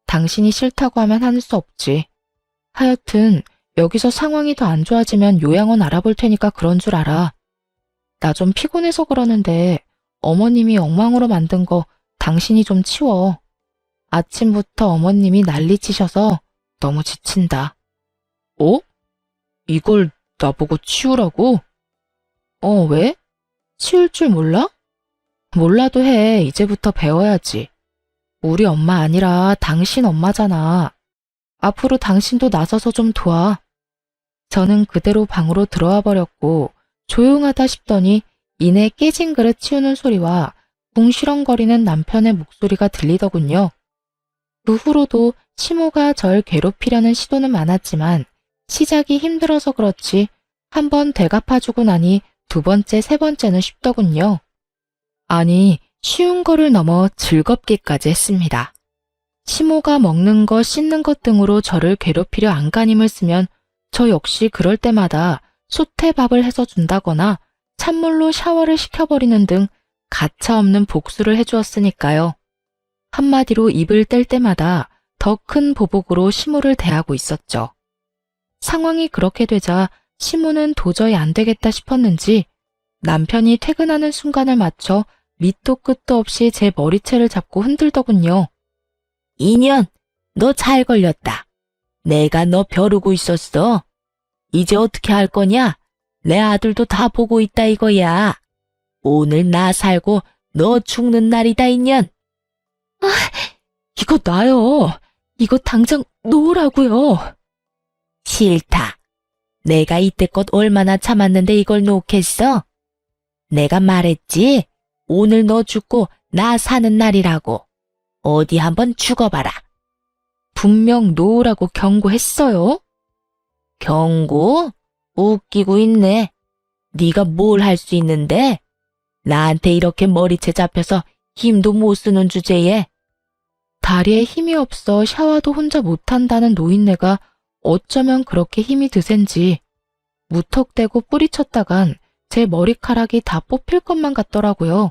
당신이 싫다고 하면 하는 수 없지. 하여튼 여기서 상황이 더 안 좋아지면 요양원 알아볼 테니까 그런 줄 알아. 나 좀 피곤해서 그러는데 어머님이 엉망으로 만든 거 당신이 좀 치워. 아침부터 어머님이 난리치셔서 너무 지친다. 어? 이걸 나보고 치우라고? 왜? 치울 줄 몰라? 몰라도 해. 이제부터 배워야지. 우리 엄마 아니라 당신 엄마잖아. 앞으로 당신도 나서서 좀 도와. 저는 그대로 방으로 들어와 버렸고 조용하다 싶더니 이내 깨진 그릇 치우는 소리와 궁시렁거리는 남편의 목소리가 들리더군요. 그 후로도 시모가 절 괴롭히려는 시도는 많았지만 시작이 힘들어서 그렇지 한 번 되갚아주고 나니 두 번째, 세 번째는 쉽더군요. 아니, 쉬운 거를 넘어 즐겁기까지 했습니다. 시모가 먹는 것, 씻는 것 등으로 저를 괴롭히려 안간힘을 쓰면 저 역시 그럴 때마다 수태밥을 해서 준다거나 찬물로 샤워를 시켜버리는 등 가차없는 복수를 해주었으니까요. 한마디로 입을 뗄 때마다 더 큰 보복으로 시무를 대하고 있었죠. 상황이 그렇게 되자 시무는 도저히 안 되겠다 싶었는지 남편이 퇴근하는 순간을 맞춰 밑도 끝도 없이 제 머리채를 잡고 흔들더군요. 인연, 너 잘 걸렸다. 내가 너 벼르고 있었어. 이제 어떻게 할 거냐? 내 아들도 다 보고 있다 이거야. 오늘 나 살고 너 죽는 날이다 인연. 이거 놔요. 이거 당장 놓으라고요. 싫다. 내가 이때껏 얼마나 참았는데 이걸 놓겠어? 내가 말했지? 오늘 너 죽고 나 사는 날이라고. 어디 한번 죽어봐라. 분명 놓으라고 경고했어요. 경고? 웃기고 있네. 네가 뭘 할 수 있는데? 나한테 이렇게 머리채 잡혀서 힘도 못 쓰는 주제에. 다리에 힘이 없어 샤워도 혼자 못한다는 노인네가 어쩌면 그렇게 힘이 드센지 무턱대고 뿌리쳤다간 제 머리카락이 다 뽑힐 것만 같더라고요.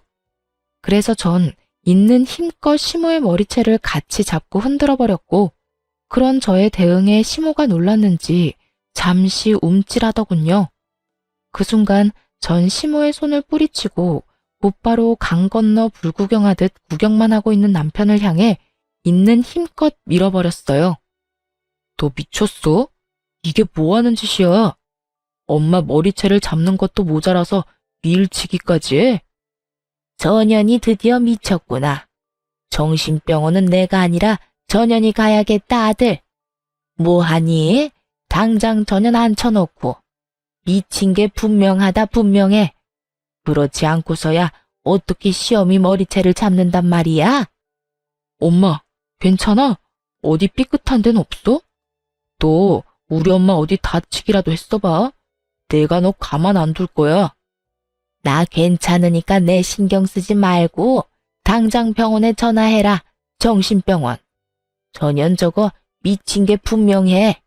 그래서 전 있는 힘껏 시모의 머리채를 같이 잡고 흔들어 버렸고 그런 저의 대응에 시모가 놀랐는지 잠시 움찔하더군요. 그 순간 전 시모의 손을 뿌리치고 곧바로 강 건너 불구경하듯 구경만 하고 있는 남편을 향해 있는 힘껏 밀어버렸어요. 너 미쳤어? 이게 뭐 하는 짓이야? 엄마 머리채를 잡는 것도 모자라서 밀치기까지 해? 전현이 드디어 미쳤구나. 정신병원은 내가 아니라 전현이 가야겠다 아들. 뭐하니? 당장 전현 앉혀놓고. 미친 게 분명하다 분명해. 그렇지 않고서야 어떻게 시험이 머리채를 잡는단 말이야? 엄마, 괜찮아? 어디 삐끗한 데는 없어? 너 우리 엄마 어디 다치기라도 했어봐. 내가 너 가만 안 둘 거야. 나 괜찮으니까 내 신경 쓰지 말고 당장 병원에 전화해라. 정신병원. 전현 저거 미친 게 분명해.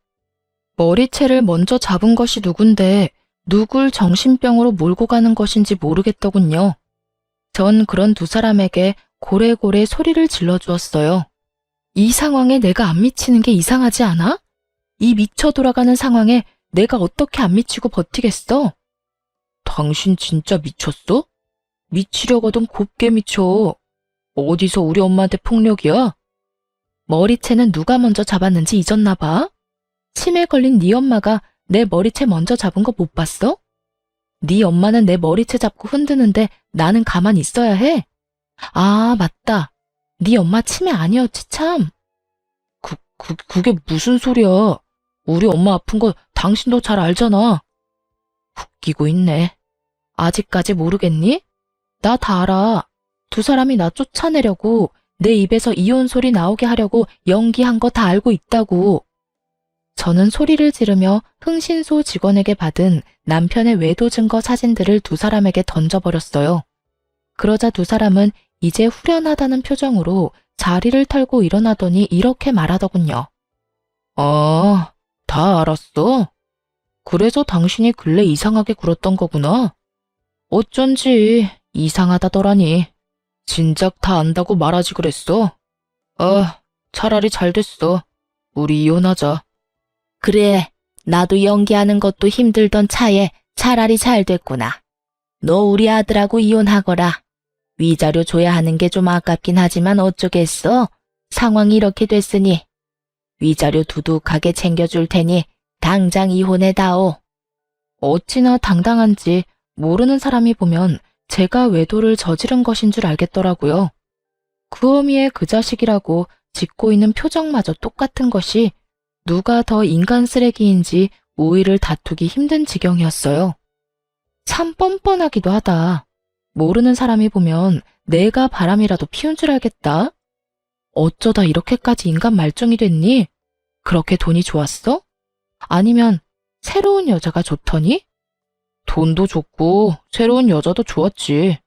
머리채를 먼저 잡은 것이 누군데 누굴 정신병으로 몰고 가는 것인지 모르겠더군요. 전 그런 두 사람에게 고래고래 소리를 질러주었어요. 이 상황에 내가 안 미치는 게 이상하지 않아? 이 미쳐 돌아가는 상황에 내가 어떻게 안 미치고 버티겠어? 당신 진짜 미쳤어? 미치려거든 곱게 미쳐. 어디서 우리 엄마한테 폭력이야? 머리채는 누가 먼저 잡았는지 잊었나 봐. 치매 걸린 네 엄마가 내 머리채 먼저 잡은 거 못 봤어? 네 엄마는 내 머리채 잡고 흔드는데 나는 가만히 있어야 해? 아, 맞다. 네 엄마 치매 아니었지 참. 그게 무슨 소리야. 우리 엄마 아픈 거 당신도 잘 알잖아. 웃기고 있네. 아직까지 모르겠니? 나 다 알아. 두 사람이 나 쫓아내려고 내 입에서 이혼 소리 나오게 하려고 연기한 거 다 알고 있다고. 저는 소리를 지르며 흥신소 직원에게 받은 남편의 외도 증거 사진들을 두 사람에게 던져버렸어요. 그러자 두 사람은 이제 후련하다는 표정으로 자리를 털고 일어나더니 이렇게 말하더군요. 아, 다 알았어? 그래서 당신이 근래 이상하게 굴었던 거구나? 어쩐지 이상하다더라니. 진작 다 안다고 말하지 그랬어? 아, 차라리 잘 됐어. 우리 이혼하자. 그래, 나도 연기하는 것도 힘들던 차에 차라리 잘 됐구나. 너 우리 아들하고 이혼하거라. 위자료 줘야 하는 게 좀 아깝긴 하지만 어쩌겠어? 상황이 이렇게 됐으니. 위자료 두둑하게 챙겨줄 테니 당장 이혼해다오. 어찌나 당당한지 모르는 사람이 보면 제가 외도를 저지른 것인 줄 알겠더라고요. 그 어미의 그 자식이라고 짓고 있는 표정마저 똑같은 것이 누가 더 인간 쓰레기인지 우위를 다투기 힘든 지경이었어요. 참 뻔뻔하기도 하다. 모르는 사람이 보면 내가 바람이라도 피운 줄 알겠다. 어쩌다 이렇게까지 인간 말종이 됐니? 그렇게 돈이 좋았어? 아니면 새로운 여자가 좋더니? 돈도 좋고 새로운 여자도 좋았지.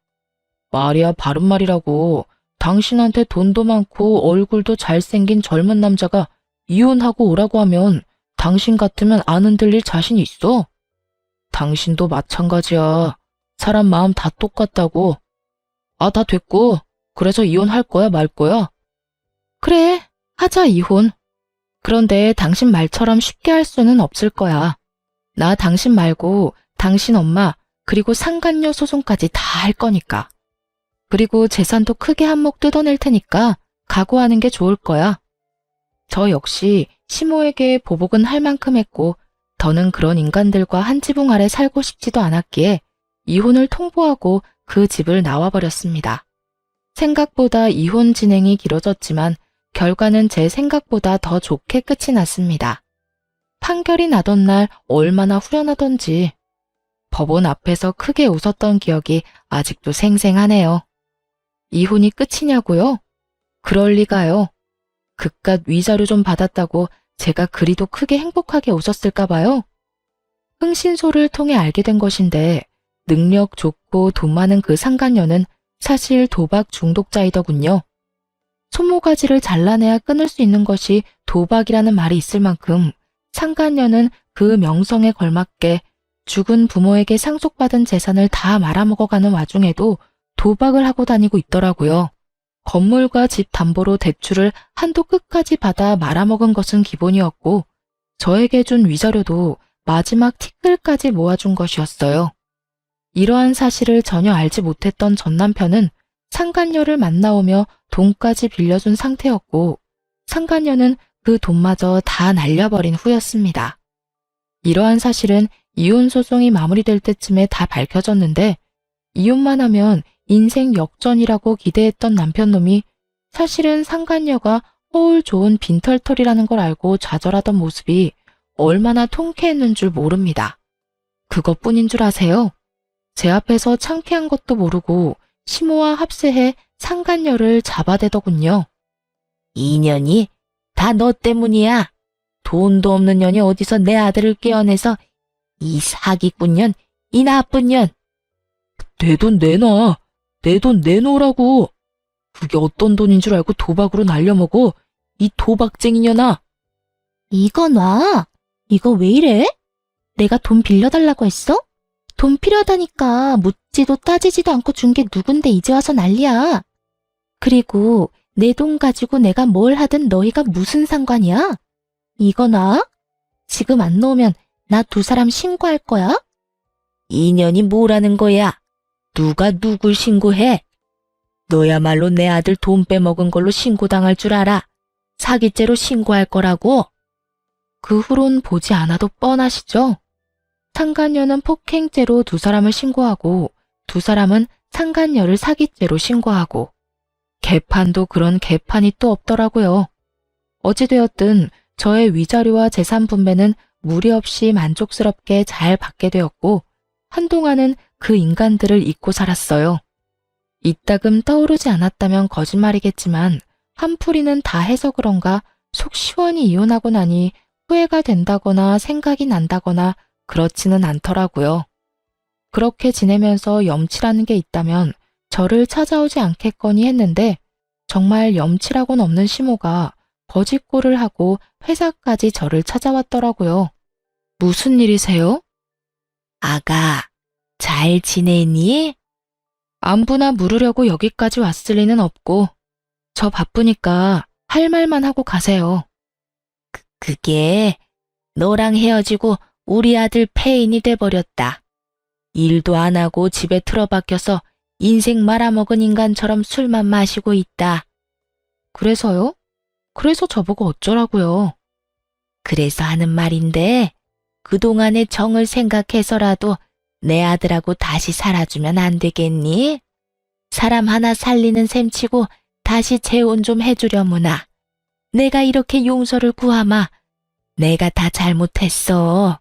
말이야 바른 말이라고. 당신한테 돈도 많고 얼굴도 잘생긴 젊은 남자가 이혼하고 오라고 하면 당신 같으면 안 흔들릴 자신 있어? 당신도 마찬가지야. 사람 마음 다 똑같다고. 아, 다 됐고. 그래서 이혼할 거야, 말 거야? 그래, 하자, 이혼. 그런데 당신 말처럼 쉽게 할 수는 없을 거야. 나 당신 말고 당신 엄마 그리고 상간녀 소송까지 다 할 거니까. 그리고 재산도 크게 한몫 뜯어낼 테니까 각오하는 게 좋을 거야. 저 역시 시모에게 보복은 할 만큼 했고 더는 그런 인간들과 한 지붕 아래 살고 싶지도 않았기에 이혼을 통보하고 그 집을 나와버렸습니다. 생각보다 이혼 진행이 길어졌지만 결과는 제 생각보다 더 좋게 끝이 났습니다. 판결이 나던 날 얼마나 후련하던지 법원 앞에서 크게 웃었던 기억이 아직도 생생하네요. 이혼이 끝이냐고요? 그럴 리가요. 그깟 위자료 좀 받았다고 제가 그리도 크게 행복하게 웃었을까 봐요. 흥신소를 통해 알게 된 것인데 능력 좋고 돈 많은 그 상간녀는 사실 도박 중독자이더군요. 손모가지를 잘라내야 끊을 수 있는 것이 도박이라는 말이 있을 만큼 상간녀는 그 명성에 걸맞게 죽은 부모에게 상속받은 재산을 다 말아먹어가는 와중에도 도박을 하고 다니고 있더라고요. 건물과 집 담보로 대출을 한도 끝까지 받아 말아먹은 것은 기본이었고 저에게 준 위자료도 마지막 티끌까지 모아준 것이었어요. 이러한 사실을 전혀 알지 못했던 전 남편은 상간녀를 만나오며 돈까지 빌려준 상태였고 상간녀는 그 돈마저 다 날려버린 후였습니다. 이러한 사실은 이혼 소송이 마무리될 때쯤에 다 밝혀졌는데 이혼만 하면 인생 역전이라고 기대했던 남편놈이 사실은 상간녀가 허울 좋은 빈털털이라는 걸 알고 좌절하던 모습이 얼마나 통쾌했는 줄 모릅니다. 그것뿐인 줄 아세요? 제 앞에서 창피한 것도 모르고 시모와 합세해 상간녀를 잡아대더군요. 이 년이 다 너 때문이야. 돈도 없는 년이 어디서 내 아들을 깨어내서 이 사기꾼년, 이 나쁜 년. 내 돈 내놔. 내 돈 내놓으라고. 그게 어떤 돈인 줄 알고 도박으로 날려먹어. 이 도박쟁이년아. 이거 놔. 이거 왜 이래? 내가 돈 빌려달라고 했어? 돈 필요하다니까 묻지도 따지지도 않고 준 게 누군데 이제 와서 난리야. 그리고 내 돈 가지고 내가 뭘 하든 너희가 무슨 상관이야? 이거 놔? 지금 안 놓으면 나 두 사람 신고할 거야? 이 년이 뭐라는 거야? 누가 누굴 신고해? 너야말로 내 아들 돈 빼먹은 걸로 신고당할 줄 알아. 사기죄로 신고할 거라고. 그 후론 보지 않아도 뻔하시죠? 상간녀는 폭행죄로 두 사람을 신고하고 두 사람은 상간녀를 사기죄로 신고하고 개판도 그런 개판이 또 없더라고요. 어찌되었든 저의 위자료와 재산 분배는 무리 없이 만족스럽게 잘 받게 되었고 한동안은 그 인간들을 잊고 살았어요. 이따금 떠오르지 않았다면 거짓말이겠지만 한풀이는 다 해서 그런가 속 시원히 이혼하고 나니 후회가 된다거나 생각이 난다거나 그렇지는 않더라고요. 그렇게 지내면서 염치라는 게 있다면 저를 찾아오지 않겠거니 했는데 정말 염치라고는 없는 시모가 거짓골을 하고 회사까지 저를 찾아왔더라고요. 무슨 일이세요? 아가, 잘 지내니? 안부나 물으려고 여기까지 왔을 리는 없고 저 바쁘니까 할 말만 하고 가세요. 그게 너랑 헤어지고 우리 아들 폐인이 돼버렸다. 일도 안 하고 집에 틀어박혀서 인생 말아먹은 인간처럼 술만 마시고 있다. 그래서요? 그래서 저보고 어쩌라고요? 그래서 하는 말인데 그동안의 정을 생각해서라도 내 아들하고 다시 살아주면 안 되겠니? 사람 하나 살리는 셈치고 다시 재혼 좀 해주려무나. 내가 이렇게 용서를 구하마. 내가 다 잘못했어.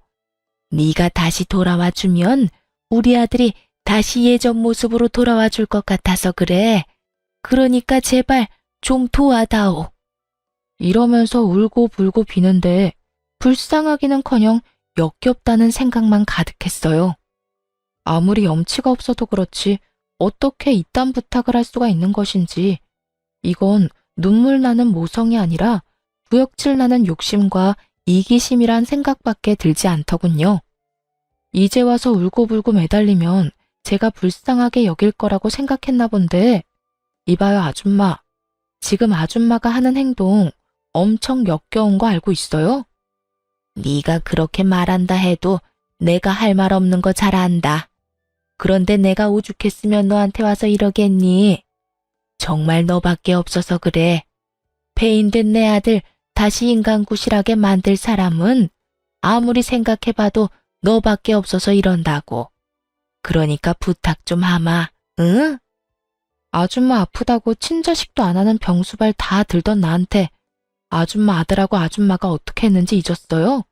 네가 다시 돌아와 주면 우리 아들이 다시 예전 모습으로 돌아와 줄 것 같아서 그래. 그러니까 제발 좀 도와다오. 이러면서 울고 불고 비는데 불쌍하기는커녕 역겹다는 생각만 가득했어요. 아무리 염치가 없어도 그렇지 어떻게 이딴 부탁을 할 수가 있는 것인지 이건 눈물 나는 모성이 아니라 구역질 나는 욕심과 이기심이란 생각밖에 들지 않더군요. 이제 와서 울고불고 매달리면 제가 불쌍하게 여길 거라고 생각했나 본데, 이봐요, 아줌마. 지금 아줌마가 하는 행동 엄청 역겨운 거 알고 있어요? 네가 그렇게 말한다 해도 내가 할 말 없는 거 잘 안다. 그런데 내가 오죽했으면 너한테 와서 이러겠니? 정말 너밖에 없어서 그래. 폐인된 내 아들 다시 인간 구실하게 만들 사람은 아무리 생각해봐도 너밖에 없어서 이런다고. 그러니까 부탁 좀 하마, 응? 아줌마 아프다고 친자식도 안 하는 병수발 다 들던 나한테 아줌마 아들하고 아줌마가 어떻게 했는지 잊었어요?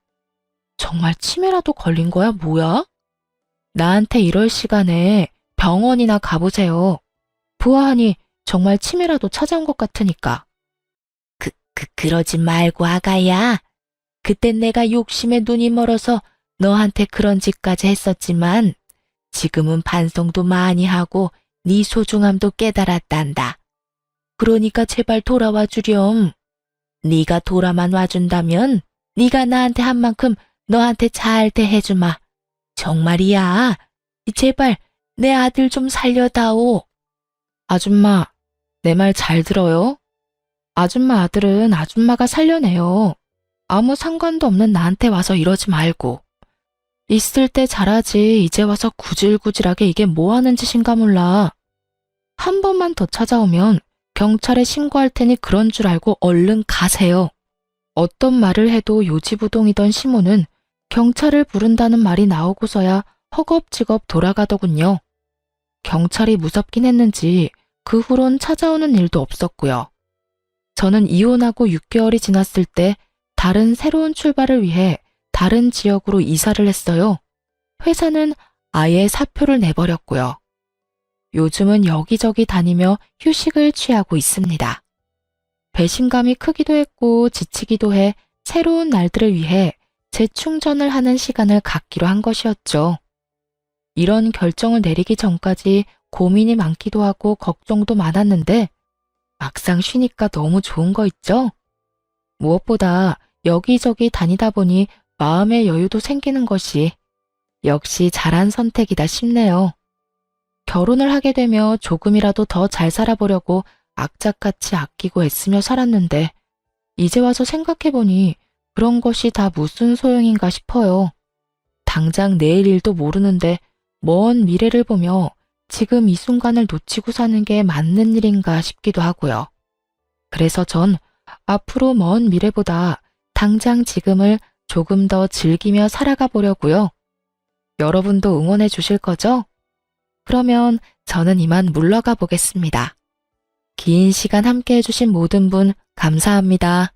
정말 치매라도 걸린 거야, 뭐야? 나한테 이럴 시간에 병원이나 가보세요. 보아하니 정말 치매라도 찾아온 것 같으니까. 그러지 말고 아가야. 그땐 내가 욕심에 눈이 멀어서 너한테 그런 짓까지 했었지만 지금은 반성도 많이 하고 네 소중함도 깨달았단다. 그러니까 제발 돌아와 주렴. 네가 돌아만 와준다면 네가 나한테 한 만큼 너한테 잘 대해주마. 정말이야. 제발 내 아들 좀 살려다오. 아줌마, 내 말 잘 들어요? 아줌마 아들은 아줌마가 살려내요. 아무 상관도 없는 나한테 와서 이러지 말고. 있을 때 잘하지 이제 와서 구질구질하게 이게 뭐 하는 짓인가 몰라. 한 번만 더 찾아오면 경찰에 신고할 테니 그런 줄 알고 얼른 가세요. 어떤 말을 해도 요지부동이던 시모는 경찰을 부른다는 말이 나오고서야 허겁지겁 돌아가더군요. 경찰이 무섭긴 했는지 그 후론 찾아오는 일도 없었고요. 저는 이혼하고 6개월이 지났을 때 다른 새로운 출발을 위해 다른 지역으로 이사를 했어요. 회사는 아예 사표를 내버렸고요. 요즘은 여기저기 다니며 휴식을 취하고 있습니다. 배신감이 크기도 했고 지치기도 해 새로운 날들을 위해 재충전을 하는 시간을 갖기로 한 것이었죠. 이런 결정을 내리기 전까지 고민이 많기도 하고 걱정도 많았는데 막상 쉬니까 너무 좋은 거 있죠? 무엇보다 여기저기 다니다 보니 마음의 여유도 생기는 것이 역시 잘한 선택이다 싶네요. 결혼을 하게 되며 조금이라도 더 잘 살아보려고 악착같이 아끼고 애쓰며 살았는데 이제 와서 생각해보니 그런 것이 다 무슨 소용인가 싶어요. 당장 내일 일도 모르는데 먼 미래를 보며 지금 이 순간을 놓치고 사는 게 맞는 일인가 싶기도 하고요. 그래서 전 앞으로 먼 미래보다 당장 지금을 조금 더 즐기며 살아가 보려고요. 여러분도 응원해 주실 거죠? 그러면 저는 이만 물러가 보겠습니다. 긴 시간 함께 해주신 모든 분 감사합니다.